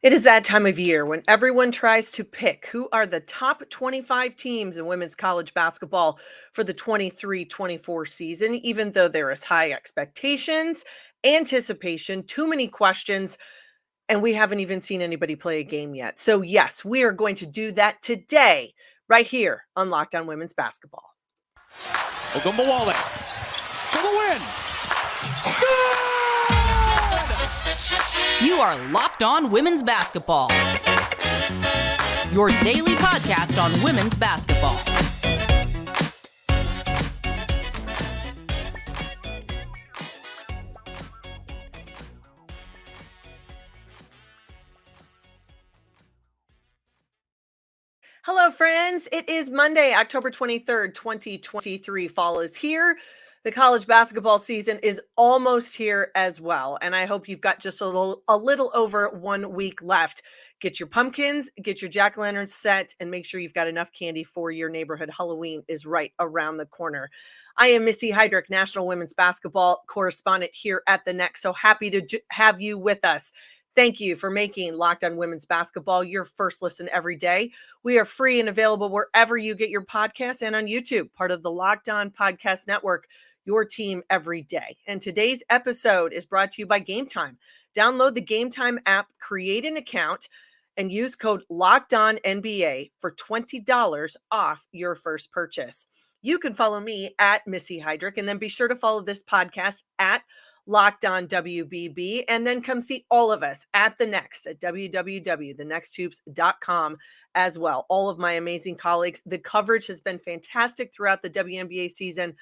It is that time of year when everyone tries to pick who are the top 25 teams in women's college basketball for the 23-24 season, even though there is high expectations, anticipation, too many questions, and we haven't even seen anybody play a game yet. So, yes, we are going to do that today, right here on Locked On Women's Basketball. Ogunbowale for the win. You are Locked On Women's Basketball, your daily podcast on women's basketball. Hello, friends. It is Monday, October 23rd, 2023. Fall is here. The college basketball season is almost here as well. And I hope you've got just a little over 1 week left. Get your pumpkins, get your jack-o'-lanterns set, and make sure you've got enough candy for your neighborhood. Halloween is right around the corner. I am Missy Heidrick, National Women's Basketball correspondent here at the Next. So happy to have you with us. Thank you for making Locked On Women's Basketball your first listen every day. We are free and available wherever you get your podcasts and on YouTube, part of the Locked On Podcast Network, your team every day. And today's episode is brought to you by Game Time. Download the Game Time app, create an account, and use code LOCKEDONNBA for $20 off your first purchase. You can follow me at Missy Heidrick, and then be sure to follow this podcast at Locked On WBB, and then come see all of us at The Next at www.thenexthoops.com as well. All of my amazing colleagues. The coverage has been fantastic throughout the WNBA season,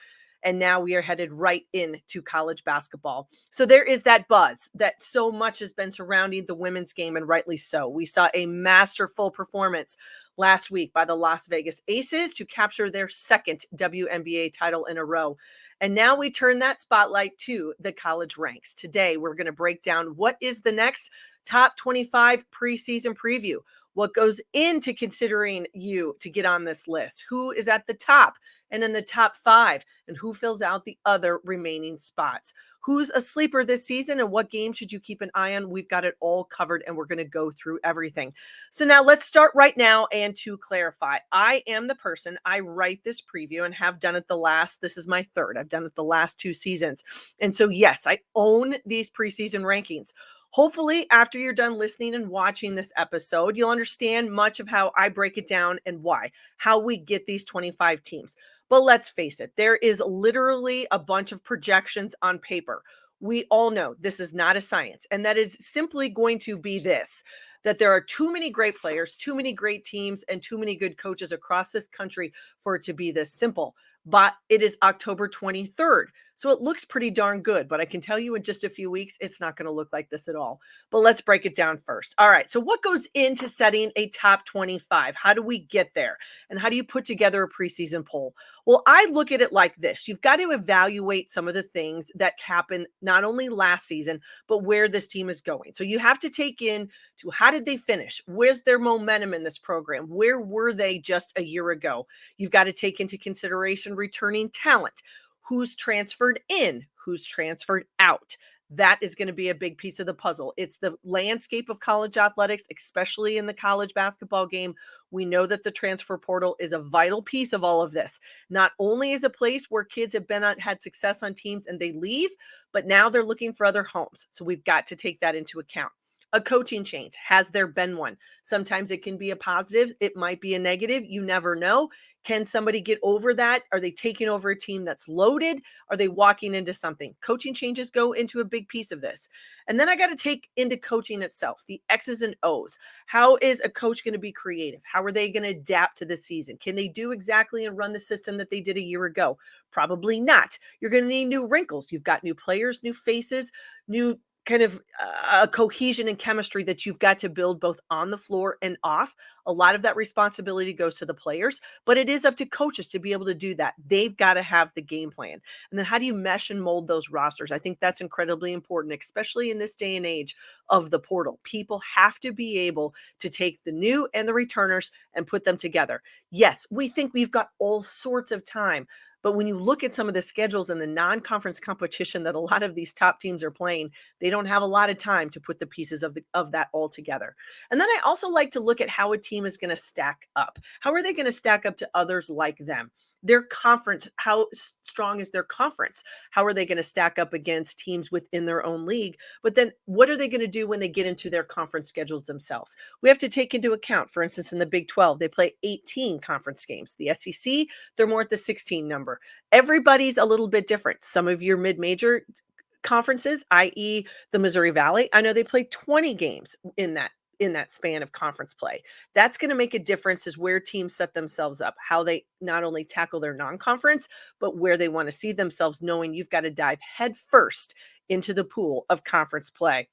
and now we are headed right into college basketball. So there is that buzz that so much has been surrounding the women's game, and rightly so. We saw a masterful performance last week by the Las Vegas Aces to capture their second WNBA title in a row. And now we turn that spotlight to the college ranks. Today, we're going to break down what is the next top 25 preseason preview, what goes into considering you to get on this list, who is at the top and in the top 5, and who fills out the other remaining spots. Who's a sleeper this season and what game should you keep an eye on? We've got it all covered, and we're going to go through everything. So now let's start right now. And to clarify, I am the person, I write this preview and have done it this is my third. I've done it the last 2 seasons. And so, yes, I own these preseason rankings. Hopefully, after you're done listening and watching this episode, you'll understand much of how I break it down and why, how we get these 25 teams. But let's face it, there is literally a bunch of projections on paper. We all know this is not a science, and that is simply going to be this, that there are too many great players, too many great teams, and too many good coaches across this country for it to be this simple. But it is October 23rd. So it looks pretty darn good, but I can tell you in just a few weeks, it's not going to look like this at all. But let's break it down first. All right. So what goes into setting a top 25? How do we get there? And how do you put together a preseason poll? Well, I look at it like this. You've got to evaluate some of the things that happened not only last season, but where this team is going. So you have to take in to how did they finish? Where's their momentum in this program? Where were they just a year ago? You've got to take into consideration returning talent. Who's transferred in, who's transferred out. That is going to be a big piece of the puzzle. It's the landscape of college athletics, especially in the college basketball game. We know that the transfer portal is a vital piece of all of this. Not only is a place where kids have had success on teams and they leave, but now they're looking for other homes. So we've got to take that into account. A coaching change. Has there been one? Sometimes it can be a positive. It might be a negative. You never know. Can somebody get over that? Are they taking over a team that's loaded? Are they walking into something? Coaching changes go into a big piece of this. And then I got to take into coaching itself, the X's and O's. How is a coach going to be creative? How are they going to adapt to the season? Can they do exactly and run the system that they did a year ago? Probably not. You're going to need new wrinkles. You've got new players, new faces, new kind of a cohesion and chemistry that you've got to build both on the floor and off. A lot of that responsibility goes to the players, but it is up to coaches to be able to do that. They've got to have the game plan. And then how do you mesh and mold those rosters? I think that's incredibly important, especially in this day and age of the portal. People have to be able to take the new and the returners and put them together. Yes, we think we've got all sorts of time, But when you look at some of the schedules and the non-conference competition that a lot of these top teams are playing, they don't have a lot of time to put the pieces of that all together. And then I also like to look at how a team is going to stack up. How are they going to stack up to others like them? Their conference, how strong is their conference? How are they going to stack up against teams within their own league? But then what are they going to do when they get into their conference schedules themselves? We have to take into account, for instance, in the Big 12, they play 18 conference games. The SEC, they're more at the 16 number. Everybody's a little bit different. Some of your mid-major conferences, i.e. the Missouri Valley, I know they play 20 games in that span of conference play. That's going to make a difference as where teams set themselves up, how they not only tackle their non-conference, but where they want to see themselves, knowing you've got to dive head first into the pool of conference play.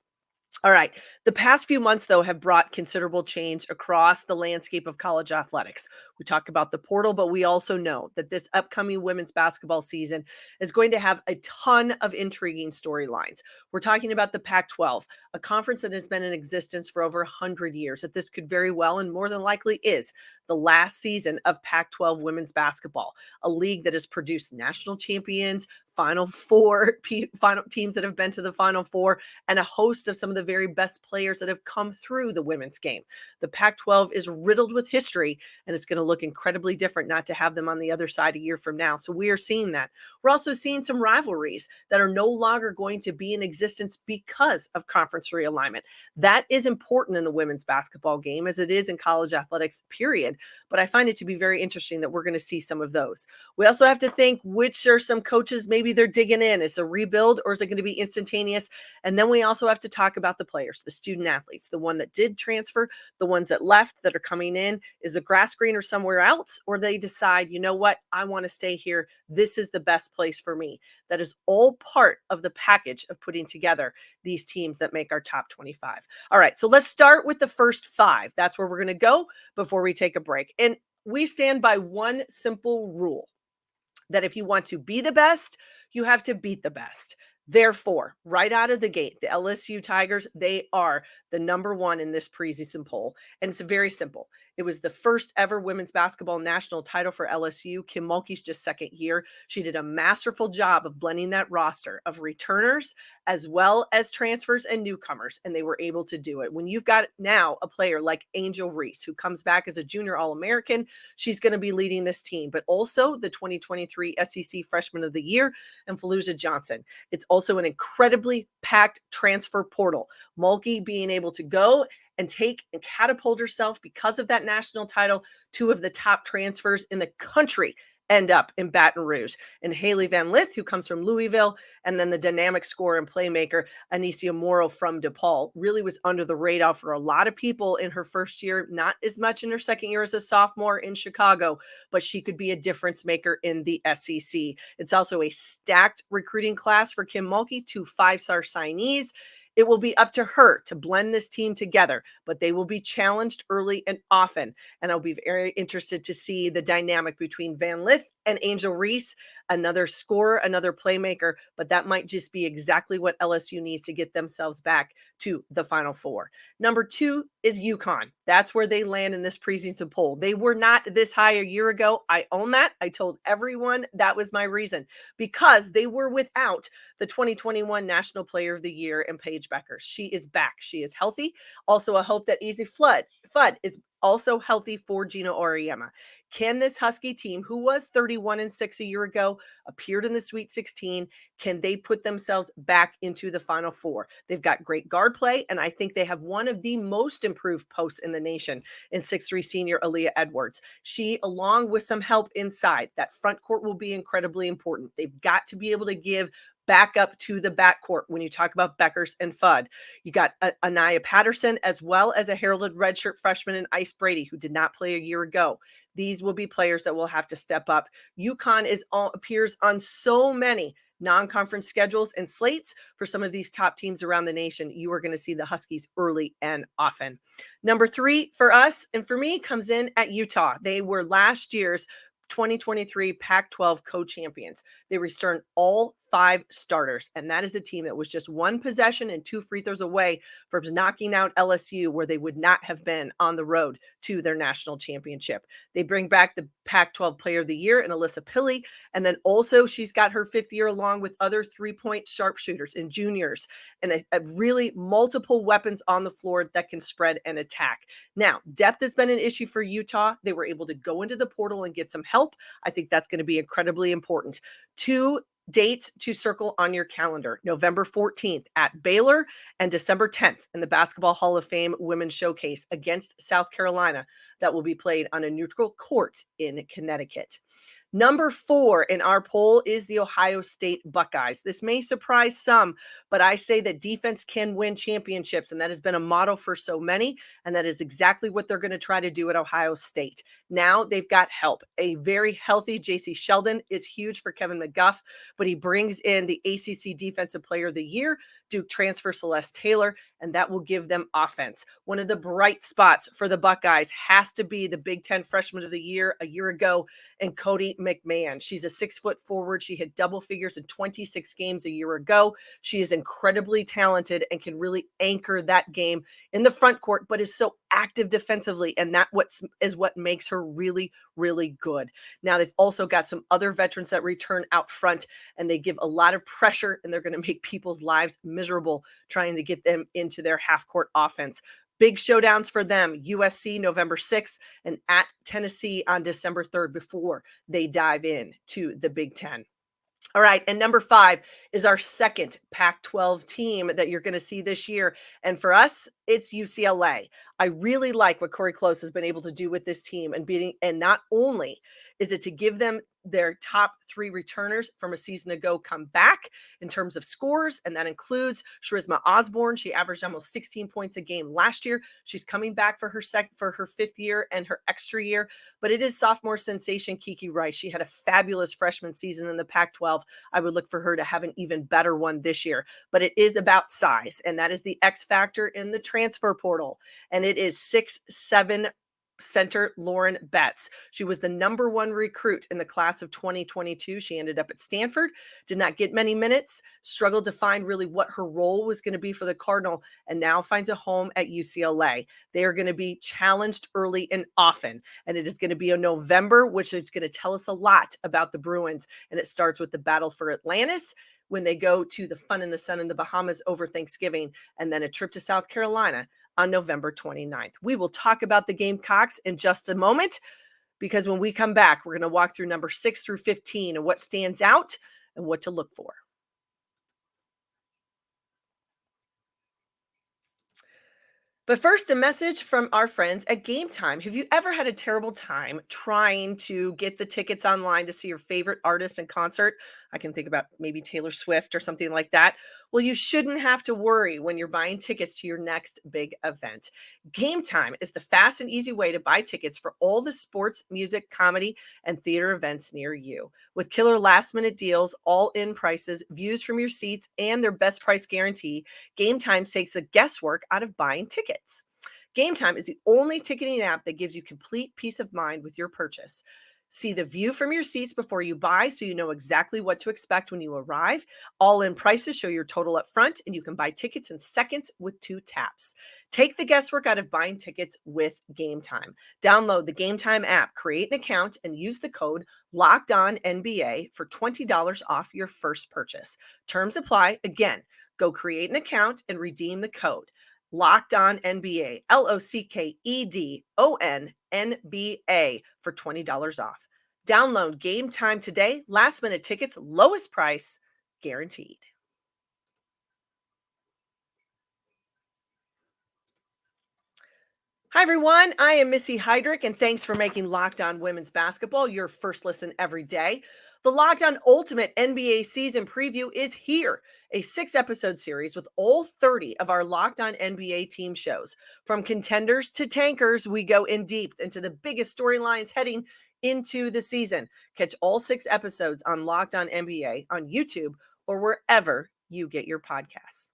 All right. The past few months, though, have brought considerable change across the landscape of college athletics. We talk about the portal, but we also know that this upcoming women's basketball season is going to have a ton of intriguing storylines. We're talking about the Pac-12, a conference that has been in existence for over 100 years. That this could very well and more than likely is the last season of Pac-12 women's basketball, a league that has produced national champions, Final Four, final teams that have been to the Final Four, and a host of some of the very best players that have come through the women's game. The Pac-12 is riddled with history, and it's going to look incredibly different not to have them on the other side a year from now. So we are seeing that. We're also seeing some rivalries that are no longer going to be in existence because of conference realignment. That is important in the women's basketball game, as it is in college athletics, period. But I find it to be very interesting that we're going to see some of those. We also have to think which are some coaches maybe they're digging in. Is a rebuild or is it going to be instantaneous? And then we also have to talk about the players, the student athletes, the one that did transfer, the ones that left that are coming in. Is the grass greener somewhere else? Or they decide, you know what, I want to stay here. This is the best place for me. That is all part of the package of putting together these teams that make our top 25. All right, so let's start with the first 5. That's where we're going to go before we take a break. And we stand by one simple rule, that if you want to be the best, you have to beat the best. Therefore, right out of the gate, the LSU Tigers, they are the number 1 in this preseason poll. And it's very simple. It was the first ever women's basketball national title for LSU. Kim Mulkey's just second year. She did a masterful job of blending that roster of returners as well as transfers and newcomers, and they were able to do it. When you've got now a player like Angel Reese, who comes back as a junior All-American, she's going to be leading this team, but also the 2023 SEC Freshman of the Year and Fallujah Johnson. It's also an incredibly packed transfer portal. Mulkey being able to go and take and catapult herself because of that national title. 2 of the top transfers in the country end up in Baton Rouge. And Haley Van Lith, who comes from Louisville, and then the dynamic scorer and playmaker, Anicia Morrow from DePaul, really was under the radar for a lot of people in her first year, not as much in her second year as a sophomore in Chicago, but she could be a difference maker in the SEC. It's also a stacked recruiting class for Kim Mulkey, 2 5-star signees. It will be up to her to blend this team together, but they will be challenged early and often. And I'll be very interested to see the dynamic between Van Lith and Angel Reese, another scorer, another playmaker, but that might just be exactly what LSU needs to get themselves back to the Final Four. Number 2 is UConn. That's where they land in this preseason poll. They were not this high a year ago. I own that. I told everyone that was my reason, because they were without the 2021 National Player of the Year and Paige Becker. She is back. She is healthy. Also a hope that Easy Fudd is also healthy for Gina Auriemma. Can this Husky team, who was 31-6 a year ago, appeared in the Sweet 16, can they put themselves back into the Final Four? They've got great guard play, and I think they have one of the most improved posts in the nation in 6'3" senior Aaliyah Edwards. She, along with some help inside, that front court will be incredibly important. They've got to be able to give back up to the backcourt when you talk about Beckers and Fudd. You got Anaya Patterson, as well as a heralded redshirt freshman in Ice Brady, who did not play a year ago. These will be players that will have to step up. UConn appears on so many non-conference schedules and slates for some of these top teams around the nation. You are going to see the Huskies early and often. Number 3 for us and for me comes in at Utah. They were last year's 2023 Pac-12 co-champions. They returned all 5 starters, and that is a team that was just 1 possession and 2 free throws away from knocking out LSU, where they would not have been on the road to their national championship. They bring back the Pac-12 Player of the Year in Alyssa Pilley, and then also she's got her 5th year along with other 3-point sharpshooters and juniors, and a really multiple weapons on the floor that can spread and attack. Now, depth has been an issue for Utah. They were able to go into the portal and get some help. I think that's going to be incredibly important. 2 dates to circle on your calendar: November 14th at Baylor and December 10th in the Basketball Hall of Fame Women's Showcase against South Carolina, that will be played on a neutral court in Connecticut. Number 4 in our poll is the Ohio State Buckeyes. This may surprise some, but I say that defense can win championships, and that has been a motto for so many, and that is exactly what they're going to try to do at Ohio State. Now they've got help. A very healthy J.C. Sheldon is huge for Kevin McGuff, but he brings in the ACC Defensive Player of the Year, Duke transfer Celeste Taylor, and that will give them offense. One of the bright spots for the Buckeyes has to be the Big Ten Freshman of the Year a year ago, and Cody McMahon. She's a 6-foot forward. She hit double figures in 26 games a year ago. She is incredibly talented and can really anchor that game in the front court, but is so active defensively, and that is what makes her really, really good. Now, they've also got some other veterans that return out front, and they give a lot of pressure, and they're going to make people's lives miserable trying to get them into their half-court offense. Big showdowns for them: USC November 6th and at Tennessee on December 3rd before they dive in to the Big Ten. All right, and number 5 is our second Pac-12 team that you're going to see this year. And for us, it's UCLA. I really like what Corey Close has been able to do with this team, and not only is it to give them their top 3 returners from a season ago come back in terms of scores, and that includes Charisma Osborne. She averaged almost 16 points a game last year. She's coming back for her 5th year and her extra year, but it is sophomore sensation Kiki Rice. She had a fabulous freshman season in the Pac-12. I would look for her to have an even better one this year, but it is about size, and that is the X factor in the transfer portal, and it is 6'7" center Lauren Betts. She was the number 1 recruit in the class of 2022. She ended up at Stanford, did not get many minutes, struggled to find really what her role was going to be for the Cardinal, and now finds a home at UCLA. They are going to be challenged early and often, and it is going to be in November, which is going to tell us a lot about the Bruins, and it starts with the battle for Atlantis, when they go to the Fun in the Sun in the Bahamas over Thanksgiving, and then a trip to South Carolina on November 29th. We will talk about the Gamecocks in just a moment, because when we come back, we're going to walk through number 6 through 15 and what stands out and what to look for. But first, a message from our friends at Game Time. Have you ever had a terrible time trying to get the tickets online to see your favorite artist in concert? I can think about maybe Taylor Swift or something like that. Well, you shouldn't have to worry when you're buying tickets to your next big event. Game Time is the fast and easy way to buy tickets for all the sports, music, comedy, and theater events near you. With killer last-minute deals, all-in prices, views from your seats, and their best price guarantee, Game Time takes the guesswork out of buying tickets. Game Time is the only ticketing app that gives you complete peace of mind with your purchase. See the view from your seats before you buy, so you know exactly what to expect when you arrive. All-in prices show your total up front, and you can buy tickets in seconds with 2 taps. Take the guesswork out of buying tickets with Game Time. Download the Game Time app, create an account, and use the code LOCKEDONNBA for $20 off your first purchase. Terms apply. Again, go create an account and redeem the code Locked On NBA, LOCKEDONNBA for $20 off. Download Game Time today. Last minute tickets, lowest price guaranteed. Hi, everyone. I am Missy Heidrick, and thanks for making Locked On Women's Basketball your first listen every day. The Locked On Ultimate NBA Season Preview is here, a 6-episode series with all 30 of our Locked On NBA team shows. From contenders to tankers, we go in deep into the biggest storylines heading into the season. Catch all 6 episodes on Locked On NBA on YouTube or wherever you get your podcasts.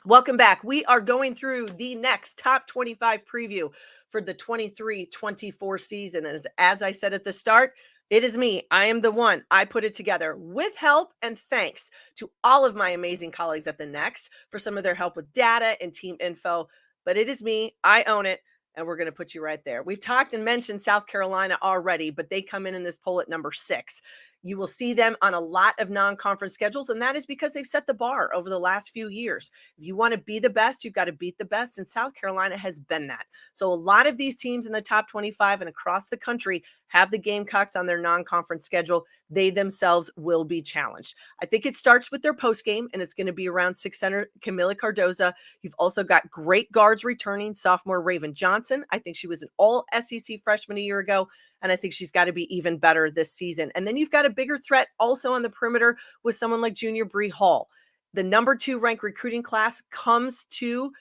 Welcome back. We are going through the next top 25 preview for the 23-24 season. As I said at the start, It is me. I am the one. I put it together with help and thanks to all of my amazing colleagues at the Next for some of their help with data and team info. But it is me. I own it. And we're going to put you right there. We've talked and mentioned South Carolina already, but they come in this poll at number 6. You will see them on a lot of non-conference schedules, and that is because they've set the bar over the last few years. If you want to be the best, you've got to beat the best, and South Carolina has been that. So a lot of these teams in the top 25 and across the country have the Gamecocks on their non-conference schedule. They themselves will be challenged. I think it starts with their postgame, and it's going to be around 6 center Camila Cardoza. You've also got great guards returning. Sophomore Raven Johnson. I think she was an all SEC freshman a year ago, and I think she's got to be even better this season. And then you've got a bigger threat also on the perimeter with someone like junior Bree Hall. The number 2 ranked recruiting class comes to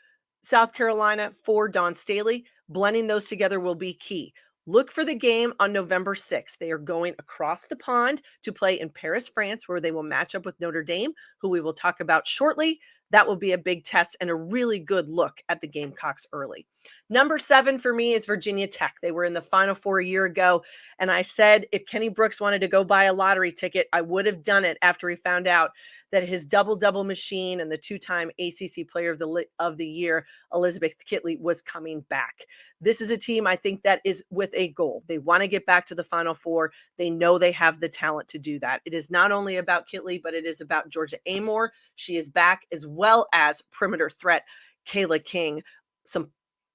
South Carolina for Dawn Staley. Blending those together will be key. Look for the game on November 6th. They are going across the pond to play in Paris, France, where they will match up with Notre Dame, who we will talk about shortly. That will be a big test and a really good look at the Gamecocks early. Number 7 for me is Virginia Tech. They were in the Final Four a year ago, and I said if Kenny Brooks wanted to go buy a lottery ticket, I would have done it after he found out that his double-double machine and the 2-time ACC Player of the Year, Elizabeth Kitley, was coming back. This is a team I think that is with a goal. They want to get back to the Final Four. They know they have the talent to do that. It is not only about Kitley, but it is about Georgia Amore. She is back, as well as perimeter threat Kayla King. Some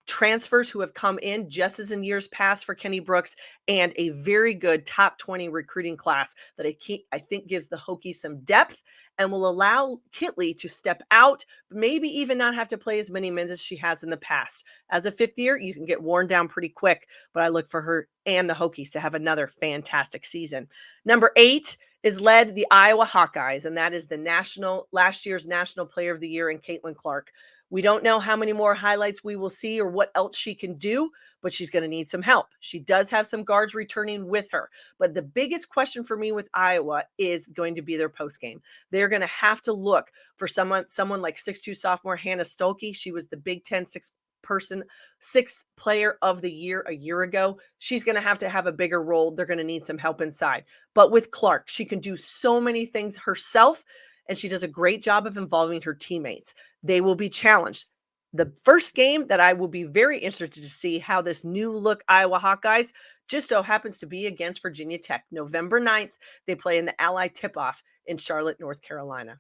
transfers who have come in just as in years past for Kenny Brooks, and a very good top 20 recruiting class that I think gives the Hokies some depth and will allow Kitley to step out, maybe even not have to play as many minutes as she has in the past. As a 5th year, you can get worn down pretty quick, but I look for her and the Hokies to have another fantastic season. Number 8 is led the Iowa Hawkeyes, and that is the last year's National Player of the Year in Caitlin Clark. We don't know how many more highlights we will see or what else she can do, but she's going to need some help. She does have some guards returning with her. But the biggest question for me with Iowa is going to be their postgame. They're going to have to look for someone like 6'2" sophomore Hannah Stolke. She was the Big Ten sixth player of the year a year ago. She's going to have a bigger role. They're going to need some help inside. But with Clark, she can do so many things herself, and she does a great job of involving her teammates. They will be challenged. The first game that I will be very interested to see how this new look Iowa Hawkeyes just so happens to be against Virginia Tech. November 9th, they play in the Ally Tip-Off in Charlotte, North Carolina.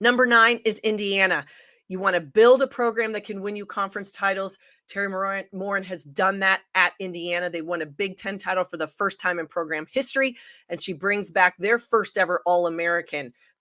Number 9 is Indiana. You want to build a program that can win you conference titles. Terry Morin has done that at Indiana. They won a Big Ten title for the first time in program history, and she brings back their first ever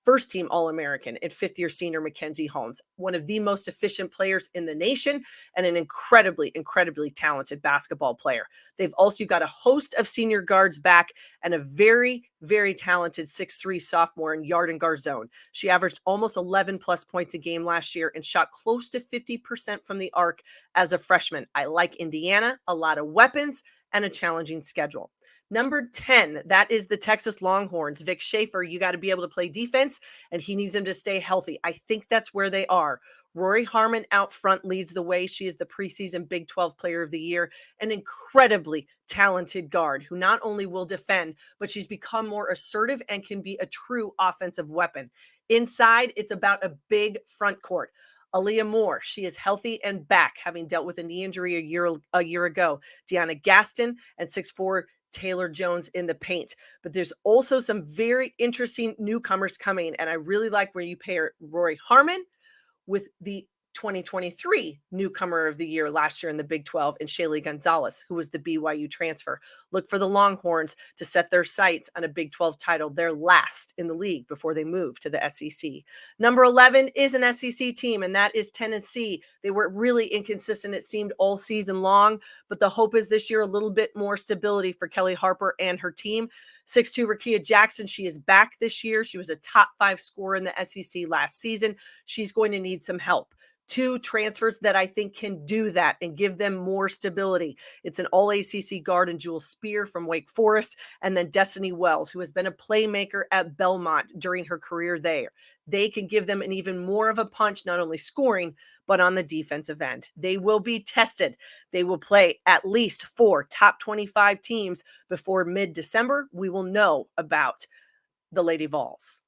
first team All-American and 5th-year senior Mackenzie Holmes, one of the most efficient players in the nation and an incredibly, incredibly talented basketball player. They've also got a host of senior guards back and a very, very talented 6'3" sophomore in Yarden Garzone. She averaged almost 11 plus points a game last year and shot close to 50% from the arc as a freshman. I like Indiana, a lot of weapons, and a challenging schedule. Number 10, that is the Texas Longhorns. Vic Schaefer, you got to be able to play defense, and he needs them to stay healthy. I think that's where they are. Rory Harmon out front leads the way. She is the preseason Big 12 Player of the Year, an incredibly talented guard who not only will defend, but she's become more assertive and can be a true offensive weapon. Inside, it's about a big front court. Aaliyah Moore, she is healthy and back, having dealt with a knee injury a year ago. Deanna Gaston and 6'4" Taylor Jones in the paint. But there's also some very interesting newcomers coming, and I really like where you pair Rory Harmon with the 2023 newcomer of the year last year in the Big 12 and Shaylee Gonzalez, who was the BYU transfer. Look for the Longhorns to set their sights on a Big 12 title. They're last in the league before they move to the SEC. Number 11 is an SEC team, and that is Tennessee. They were really inconsistent, it seemed, all season long, but the hope is this year a little bit more stability for Kelly Harper and her team. 6'2" Rakia Jackson, she is back this year. She was a top 5 scorer in the SEC last season. She's going to need some help. two transfers that I think can do that and give them more stability. It's an all-ACC guard and Jewel Spear from Wake Forest, and then Destiny Wells, who has been a playmaker at Belmont during her career there. They can give them an even more of a punch, not only scoring, but on the defensive end. They will be tested. They will play at least 4 top 25 teams before mid-December. We will know about the Lady Vols.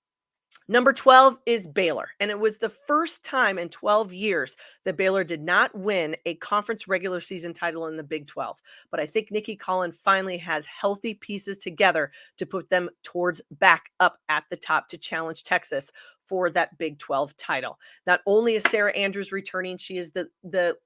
Number 12 is Baylor, and it was the first time in 12 years that Baylor did not win a conference regular season title in the Big 12. But I think Nikki Collin finally has healthy pieces together to put them towards back up at the top to challenge Texas for that Big 12 title. Not only is Sarah Andrews returning, she is the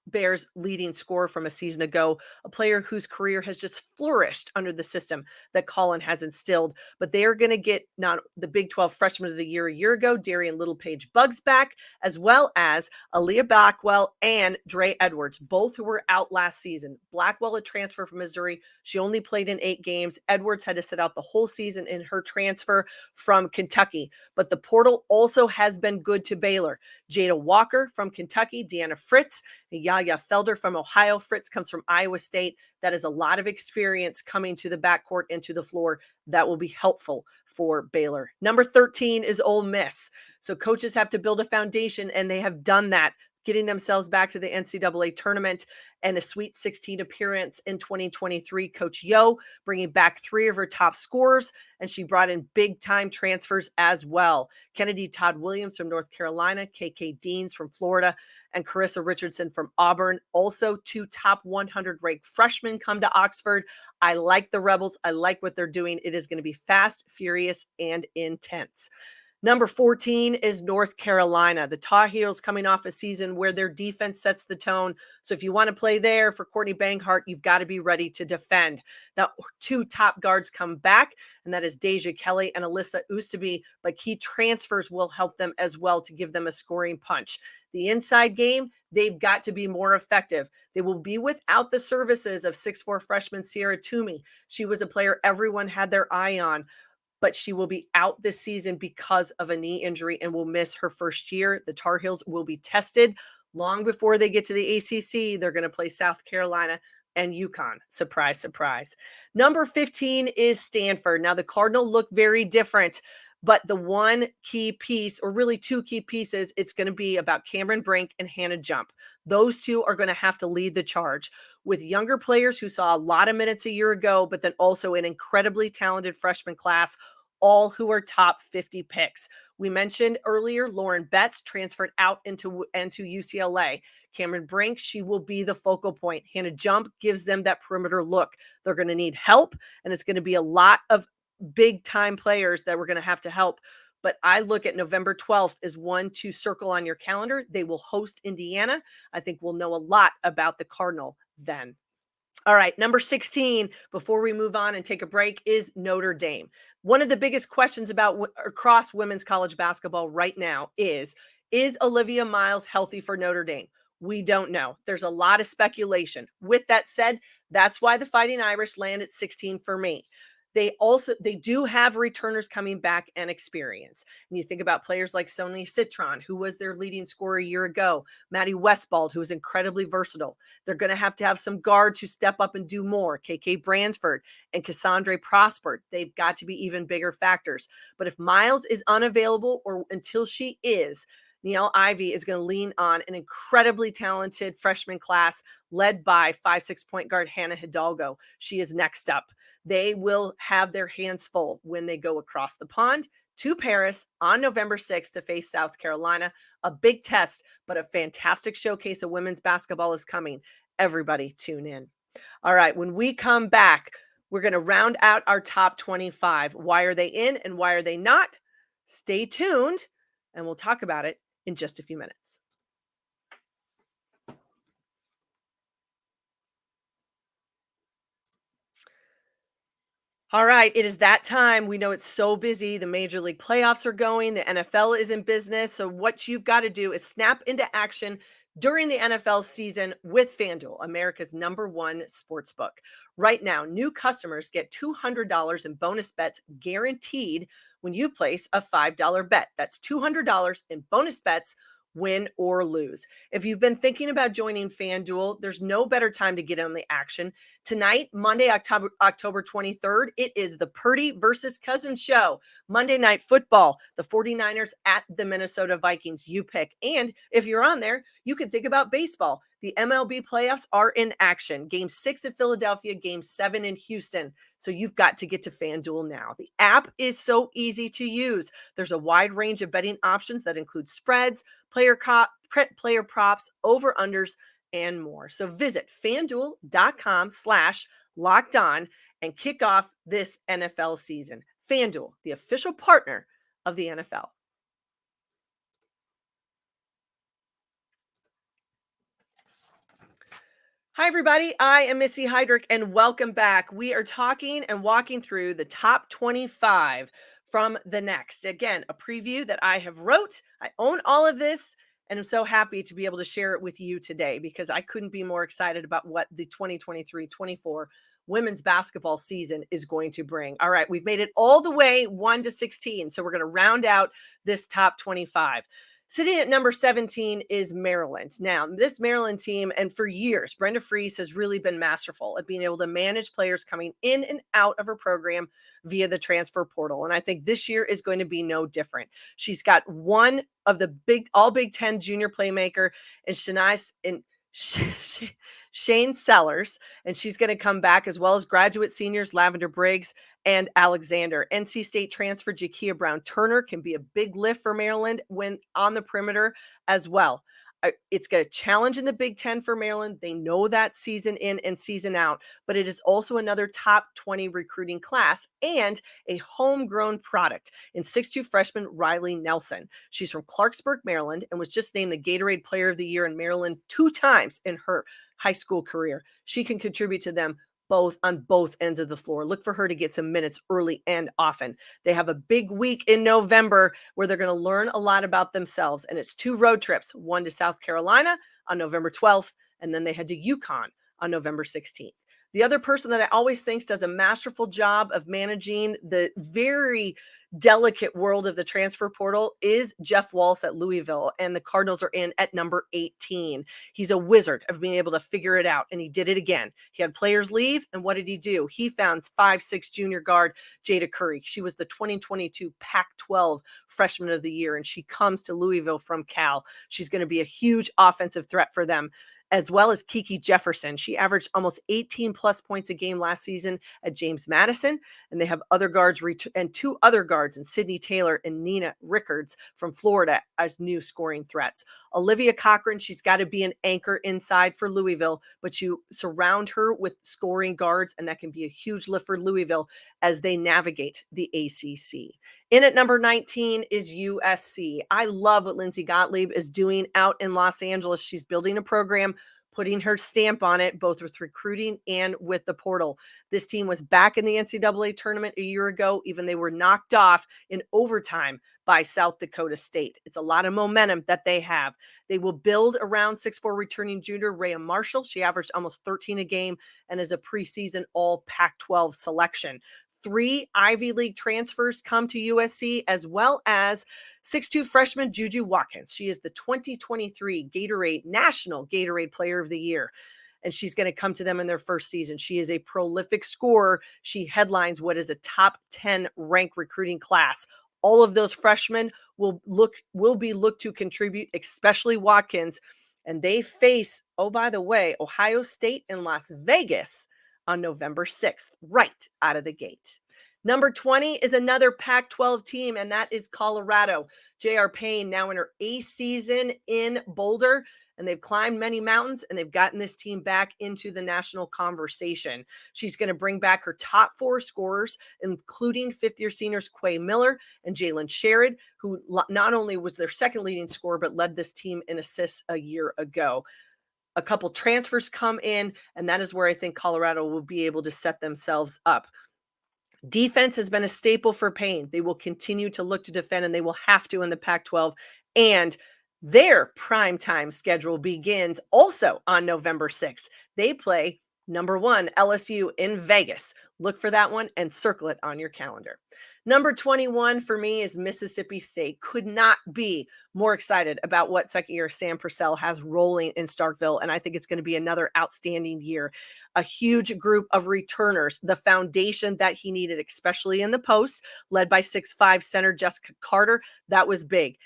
Bears leading scorer from a season ago, a player whose career has just flourished under the system that Colin has instilled. But they are going to get not the Big 12 Freshman of the Year a year ago, Darian Littlepage Buggs back, as well as Aaliyah Blackwell and Dre Edwards, both who were out last season. Blackwell, a transfer from Missouri. She only played in 8 games. Edwards had to sit out the whole season in her transfer from Kentucky. But the portal also has been good to Baylor. Jada Walker from Kentucky, Deanna Fritz, Yaya Felder from Ohio. Fritz comes from Iowa State. That is a lot of experience coming to the backcourt and to the floor. That will be helpful for Baylor. Number 13 is Ole Miss. So coaches have to build a foundation, and they have done that, getting themselves back to the NCAA tournament and a Sweet 16 appearance in 2023. Coach Yo bringing back 3 of her top scorers, and she brought in big-time transfers as well. Kennedy Todd Williams from North Carolina, KK Deans from Florida, and Carissa Richardson from Auburn. Also, 2 top 100 ranked freshmen come to Oxford. I like the Rebels. I like what they're doing. It is going to be fast, furious, and intense. Number 14 is North Carolina. The Tar Heels coming off a season where their defense sets the tone. So if you want to play there for Courtney Banghart, you've got to be ready to defend. Now, 2 top guards come back, and that is Deja Kelly and Alyssa Oostaby, but key transfers will help them as well to give them a scoring punch. The inside game, they've got to be more effective. They will be without the services of 6'4" freshman Sierra Toomey. She was a player everyone had their eye on, but she will be out this season because of a knee injury and will miss her first year. The Tar Heels will be tested long before they get to the ACC. They're going to play South Carolina and UConn. Surprise, surprise. Number 15 is Stanford. Now, the Cardinal look very different, but the one key piece, or really 2 key pieces, it's going to be about Cameron Brink and Hannah Jump. Those 2 are going to have to lead the charge with younger players who saw a lot of minutes a year ago, but then also an incredibly talented freshman class, all who are top 50 picks. We mentioned earlier, Lauren Betts transferred out into UCLA. Cameron Brink, she will be the focal point. Hannah Jump gives them that perimeter look. They're going to need help, and it's going to be a lot of big time players that we're going to have to help. But I look at November 12th as one to circle on your calendar. They will host Indiana. I think we'll know a lot about the Cardinal then. All right, number 16, before we move on and take a break, is Notre Dame. One of the biggest questions across women's college basketball right now is Olivia Miles healthy for Notre Dame? We don't know. There's a lot of speculation. With that said, that's why the Fighting Irish land at 16 for me. They do have returners coming back and experience. And you think about players like Sonia Citron, who was their leading scorer a year ago, Maddie Westbald, who is incredibly versatile. They're going to have some guards who step up and do more. KK Bransford and Cassandra Prosper. They've got to be even bigger factors. But if Miles is unavailable, or until she is, Niele Ivey is going to lean on an incredibly talented freshman class led by 5'6" point guard Hannah Hidalgo. She is next up. They will have their hands full when they go across the pond to Paris on November 6th to face South Carolina. A big test, but a fantastic showcase of women's basketball is coming. Everybody tune in. All right, when we come back, we're going to round out our top 25. Why are they in and why are they not? Stay tuned, and we'll talk about it in just a few minutes. All right, it is that time. We know it's so busy. The Major League playoffs are going. The NFL is in business. So what you've got to do is snap into action during the NFL season with FanDuel, America's #1 sportsbook. Right now, new customers get $200 in bonus bets guaranteed when you place a $5 bet. That's $200 in bonus bets win or lose. If you've been thinking about joining FanDuel, there's no better time to get in on the action. Tonight, Monday, October 23rd, it is the Purdy versus Cousins show. Monday Night Football, the 49ers at the Minnesota Vikings. You pick. And if you're on there, you can think about baseball. The MLB playoffs are in action. Game 6 at Philadelphia, Game 7 in Houston. So you've got to get to FanDuel now. The app is so easy to use. There's a wide range of betting options that include spreads, player props, over-unders, and more. So visit FanDuel.com/lockedon and kick off this NFL season. FanDuel, the official partner of the NFL. Hi, everybody. I am Missy Heidrick, and welcome back. We are talking and walking through the top 25 from the next. Again, a preview that I have wrote. I own all of this, and I'm so happy to be able to share it with you today because I couldn't be more excited about what the 2023-24 women's basketball season is going to bring. All right, we've made it all the way 1 to 16, so we're going to round out this top 25. Sitting at number 17 is Maryland. Now, this Maryland team, and for years, Brenda Frese has really been masterful at being able to manage players coming in and out of her program via the transfer portal. And I think this year is going to be no different. She's got one of the all Big Ten junior playmaker and Shane Sellers, and she's going to come back, as well as graduate seniors Lavender Briggs and Alexander. NC State transfer Jakia Brown-Turner can be a big lift for Maryland when on the perimeter as well. It's got a challenge in the Big Ten for Maryland. They know that season in and season out, but it is also another top 20 recruiting class and a homegrown product in 6'2" freshman Riley Nelson. She's from Clarksburg, Maryland, and was just named the Gatorade Player of the Year in Maryland 2 times in her high school career. She can contribute to them on both ends of the floor. Look for her to get some minutes early and often. They have a big week in November where they're going to learn a lot about themselves. And it's 2 road trips, one to South Carolina on November 12th, and then they head to UConn on November 16th. The other person that I always think does a masterful job of managing the very delicate world of the transfer portal is Jeff Walsh at Louisville, and the Cardinals are in at number 18. He's a wizard of being able to figure it out, and he did it again. He had players leave, and what did he do? He found 5'6" junior guard Jada Curry. She was the 2022 Pac-12 Freshman of the Year, and she comes to Louisville from Cal. She's going to be a huge offensive threat for them, as well as Kiki Jefferson. She averaged almost 18 plus points a game last season at James Madison. And they have other guards and 2 other guards in Sydney Taylor and Nina Rickards from Florida as new scoring threats. Olivia Cochran, she's got to be an anchor inside for Louisville, but you surround her with scoring guards, and that can be a huge lift for Louisville as they navigate the ACC. In at number 19 is USC. I love what Lindsay Gottlieb is doing out in Los Angeles. She's building a program, putting her stamp on it, both with recruiting and with the portal. This team was back in the NCAA tournament a year ago, even they were knocked off in overtime by South Dakota State. It's a lot of momentum that they have. They will build around 6'4" returning junior Rhea Marshall. She averaged almost 13 a game and is a preseason all Pac-12 selection. 3 Ivy League transfers come to USC, as well as 6'2" freshman Juju Watkins. She is the 2023 National Gatorade Player of the Year, and she's going to come to them in their first season. She is a prolific scorer. She headlines what is a top 10 ranked recruiting class. All of those freshmen will be looked to contribute, especially Watkins, and they face, oh, by the way, Ohio State in Las Vegas on November 6th, right out of the gate. Number 20 is another Pac-12 team, and that is Colorado. J.R. Payne now in her 8th season in Boulder, and they've climbed many mountains, and they've gotten this team back into the national conversation. She's going to bring back her top 4 scorers, including 5th-year seniors Quay Miller and Jalen Sherrod, who not only was their second leading scorer, but led this team in assists a year ago. A couple transfers come in, and that is where I think Colorado will be able to set themselves up. Defense has been a staple for Payne. They will continue to look to defend, and they will have to in the Pac-12. And their primetime schedule begins also on November 6th. They play number 1 LSU in Vegas. Look for that one and circle it on your calendar. Number 21 for me is Mississippi State. Could not be more excited about what second-year Sam Purcell has rolling in Starkville, and I think it's going to be another outstanding year. A huge group of returners, the foundation that he needed, especially in the post, led by 6'5" center Jessica Carter. That was big.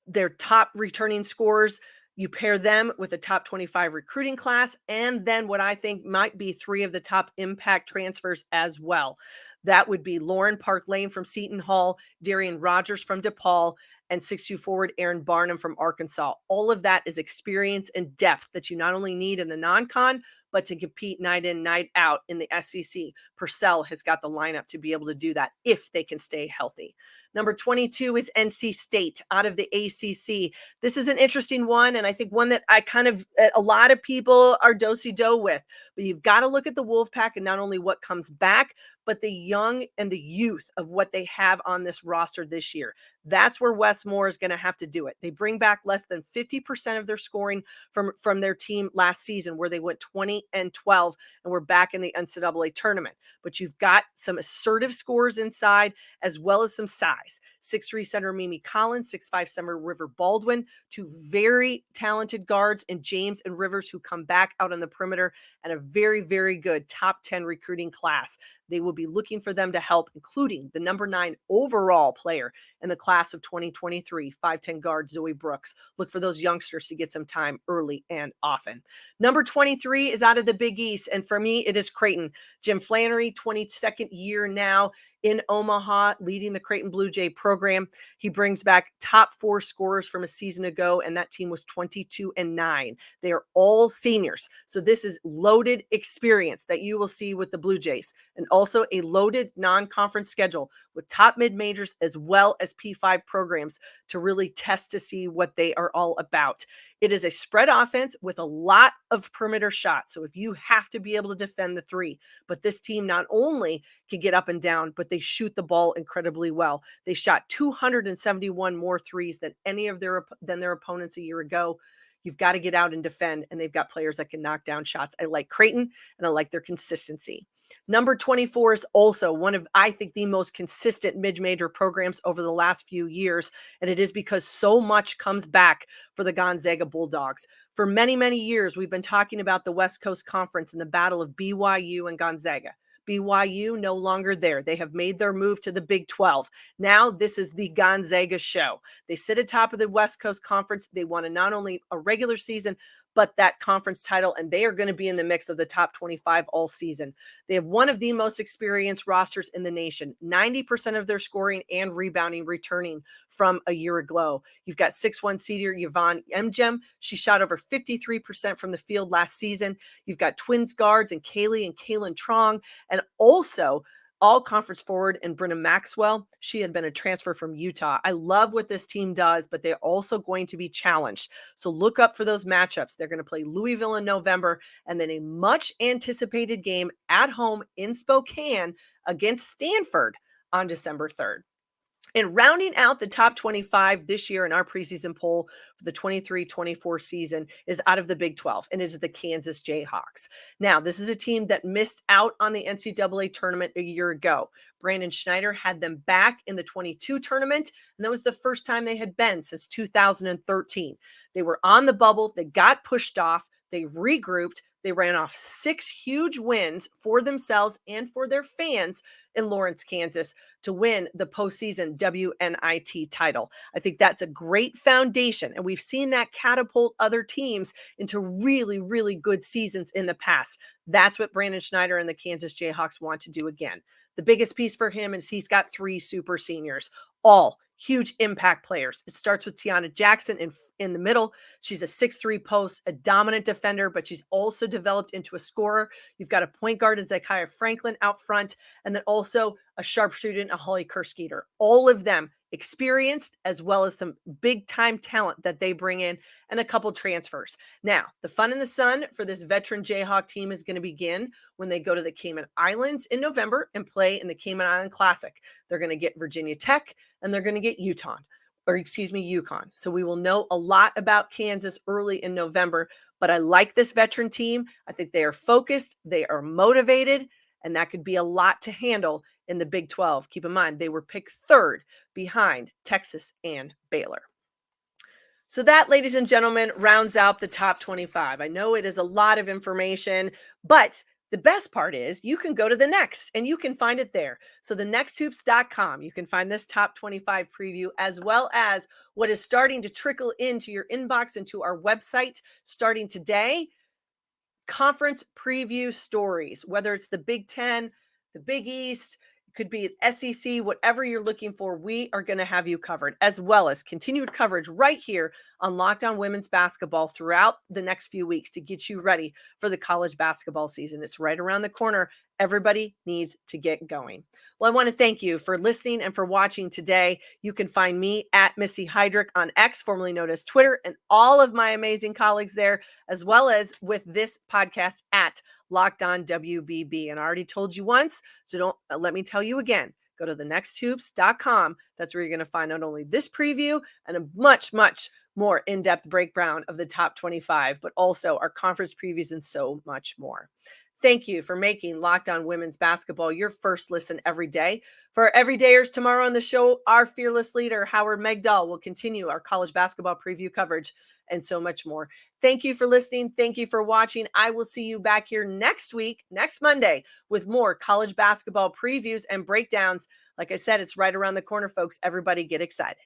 Their top returning scorers, you pair them with a top 25 recruiting class, and then what I think might be 3 of the top impact transfers as well. That would be Lauren Park Lane from Seton Hall, Darian Rogers from DePaul, and 6'2" forward Aaron Barnum from Arkansas. All of that is experience and depth that you not only need in the non-con, but to compete night in, night out in the SEC. Purcell has got the lineup to be able to do that if they can stay healthy. Number 22 is NC State out of the ACC. This is an interesting one, and I think one that a lot of people are do-si-do with. But you've got to look at the Wolfpack and not only what comes back, but the young and the youth of what they have on this roster this year. That's where Wes Moore is going to have to do it. They bring back less than 50% of their scoring from their team last season, where they went 20-12 and were back in the NCAA tournament. But you've got some assertive scorers inside, as well as some size. 6'3" center Mimi Collins, 6'5" center River Baldwin, 2 very talented guards in James and Rivers who come back out on the perimeter, and a very, very good top 10 recruiting class. They will be looking for them to help, including the number 9 overall player in the class of 2023, 5'10" guard Zoe Brooks. Look for those youngsters to get some time early and often. Number 23 is out of the Big East, and for me, it is Creighton. Jim Flannery, 22nd year now in Omaha, leading the Creighton Blue Jay program. He brings back top 4 scorers from a season ago, and that team was 22-9. They are all seniors. So this is loaded experience that you will see with the Blue Jays, and also a loaded non-conference schedule with top mid-majors as well as P5 programs to really test to see what they are all about. It is a spread offense with a lot of perimeter shots. So if you have to be able to defend the 3, but this team not only can get up and down, but they shoot the ball incredibly well. They shot 271 more threes than their opponents a year ago. You've got to get out and defend, and they've got players that can knock down shots. I like Creighton, and I like their consistency. Number 24 is also one of, I think, the most consistent mid-major programs over the last few years, and it is because so much comes back for the Gonzaga Bulldogs. For many, many years, we've been talking about the West Coast Conference and the battle of BYU and Gonzaga. BYU no longer there. They have made their move to the Big 12. Now this is the Gonzaga show. They sit atop of the West Coast Conference. They won not only a regular season, but that conference title, and they are going to be in the mix of the top 25 all season. They have one of the most experienced rosters in the nation, 90% of their scoring and rebounding returning from a year ago. You've got 6'1" senior Yvonne Emgem. She shot over 53% from the field last season. You've got twins guards and Kaylee and Kaylin Trong, and also all-conference forward and Brenna Maxwell. She had been a transfer from Utah. I love what this team does, but they're also going to be challenged. So look up for those matchups. They're going to play Louisville in November, and then a much-anticipated game at home in Spokane against Stanford on December 3rd. And rounding out the top 25 this year in our preseason poll for the 23-24 season is out of the Big 12, and it is the Kansas Jayhawks. Now, this is a team that missed out on the NCAA tournament a year ago. Brandon Schneider had them back in the 22 tournament, and that was the first time they had been since 2013. They were on the bubble. They got pushed off. They regrouped. They ran off 6 huge wins for themselves and for their fans in Lawrence, Kansas, to win the postseason WNIT title. I think that's a great foundation, and we've seen that catapult other teams into really, really good seasons in the past. That's what Brandon Schneider and the Kansas Jayhawks want to do again. The biggest piece for him is he's got 3 super seniors, all huge impact players. It starts with Tiana Jackson in the middle. She's a 6'3" post, a dominant defender, but she's also developed into a scorer. You've got a point guard in Zachariah Franklin out front, and then also a sharpshooter and a Holly Kerskeeter. All of them experienced, as well as some big-time talent that they bring in, and a couple transfers. Now, the fun in the sun for this veteran Jayhawk team is going to begin when they go to the Cayman Islands in November and play in the Cayman Island Classic. They're going to get Virginia Tech, and they're going to get UConn. So we will know a lot about Kansas early in November, but I like this veteran team. I think they are focused, they are motivated, and that could be a lot to handle in the Big 12. Keep in mind, they were picked third behind Texas and Baylor. So that, ladies and gentlemen, rounds out the top 25. I know it is a lot of information, but the best part is you can go to the next and you can find it there. So the nexthoops.com, you can find this top 25 preview as well as what is starting to trickle into your inbox and to our website starting today. Conference preview stories, whether it's the Big 10, the Big East, could be SEC, whatever you're looking for, we are going to have you covered, as well as continued coverage right here on Locked On Women's Basketball throughout the next few weeks to get you ready for the college basketball season. It's right around the corner. Everybody needs to get going. Well, I want to thank you for listening and for watching today. You can find me at Missy Heidrick on X, formerly known as Twitter, and all of my amazing colleagues there, as well as with this podcast at Locked On WBB. And I already told you once, so don't let me tell you again. Go to thenexthoops.com. That's where you're going to find not only this preview and a much, much more in-depth breakdown of the top 25, but also our conference previews and so much more. Thank you for making Locked On Women's Basketball your first listen every day. For our everydayers tomorrow on the show, our fearless leader, Howard Megdal, will continue our college basketball preview coverage and so much more. Thank you for listening. Thank you for watching. I will see you back here next week, next Monday, with more college basketball previews and breakdowns. Like I said, it's right around the corner, folks. Everybody get excited.